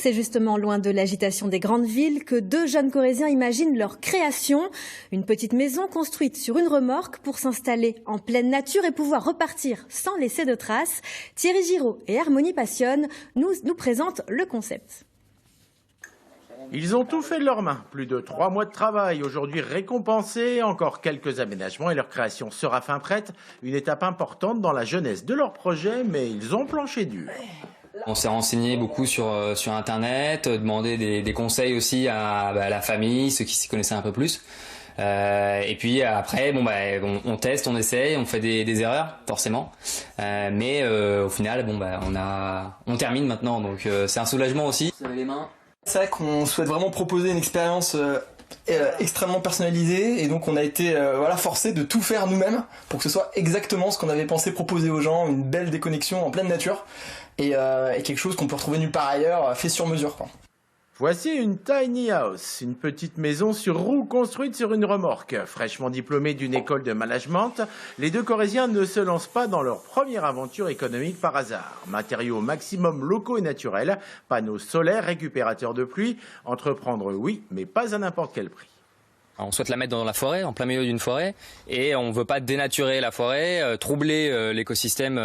C'est justement loin de l'agitation des grandes villes que deux jeunes Corésiens imaginent leur création. Une petite maison construite sur une remorque pour s'installer en pleine nature et pouvoir repartir sans laisser de traces. Thierry Giraud et Harmonie Passionne nous présentent le concept. Ils ont tout fait de leurs mains. Plus de 3 mois de travail, aujourd'hui récompensés, encore quelques aménagements et leur création sera fin prête. Une étape importante dans la jeunesse de leur projet, mais ils ont planché dur. On s'est renseigné beaucoup sur Internet, demandé des conseils aussi à la famille, ceux qui s'y connaissaient un peu plus. Et puis après, on teste, on essaye, on fait des erreurs, forcément. Mais au final, on termine maintenant, donc c'est un soulagement aussi. Vous avez les mains. C'est vrai qu'on souhaite vraiment proposer une expérience extrêmement personnalisée et donc on a été forcé de tout faire nous-mêmes pour que ce soit exactement ce qu'on avait pensé proposer aux gens, une belle déconnexion en pleine nature et quelque chose qu'on peut retrouver nulle part ailleurs, fait sur mesure, quoi. Voici une tiny house, une petite maison sur roues construite sur une remorque. Fraîchement diplômés d'une école de management, les deux Corésiens ne se lancent pas dans leur première aventure économique par hasard. Matériaux maximum locaux et naturels, panneaux solaires, récupérateurs de pluie. Entreprendre, oui, mais pas à n'importe quel prix. On souhaite la mettre dans la forêt, en plein milieu d'une forêt, et on ne veut pas dénaturer la forêt, troubler l'écosystème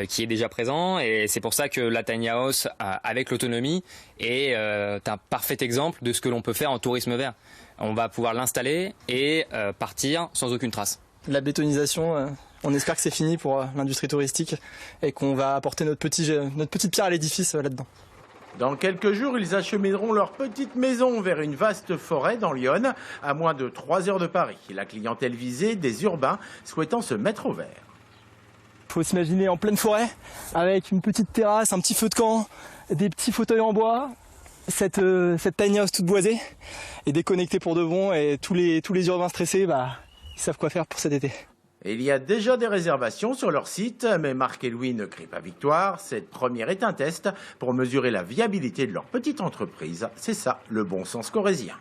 qui est déjà présent, et c'est pour ça que la tiny house, avec l'autonomie, est un parfait exemple de ce que l'on peut faire en tourisme vert. On va pouvoir l'installer et partir sans aucune trace. La bétonisation, on espère que c'est fini pour l'industrie touristique et qu'on va apporter notre petite pierre à l'édifice là-dedans. Dans quelques jours, ils achemineront leur petite maison vers une vaste forêt dans l'Yonne, à moins de 3 heures de Paris. La clientèle visée, des urbains souhaitant se mettre au vert. Il faut s'imaginer en pleine forêt, avec une petite terrasse, un petit feu de camp, des petits fauteuils en bois, cette tiny house toute boisée, et déconnectée pour de bon, et tous les urbains stressés, ils savent quoi faire pour cet été. Il y a déjà des réservations sur leur site, mais Marc et Louis ne crient pas victoire. Cette première est un test pour mesurer la viabilité de leur petite entreprise. C'est ça, le bon sens corésien.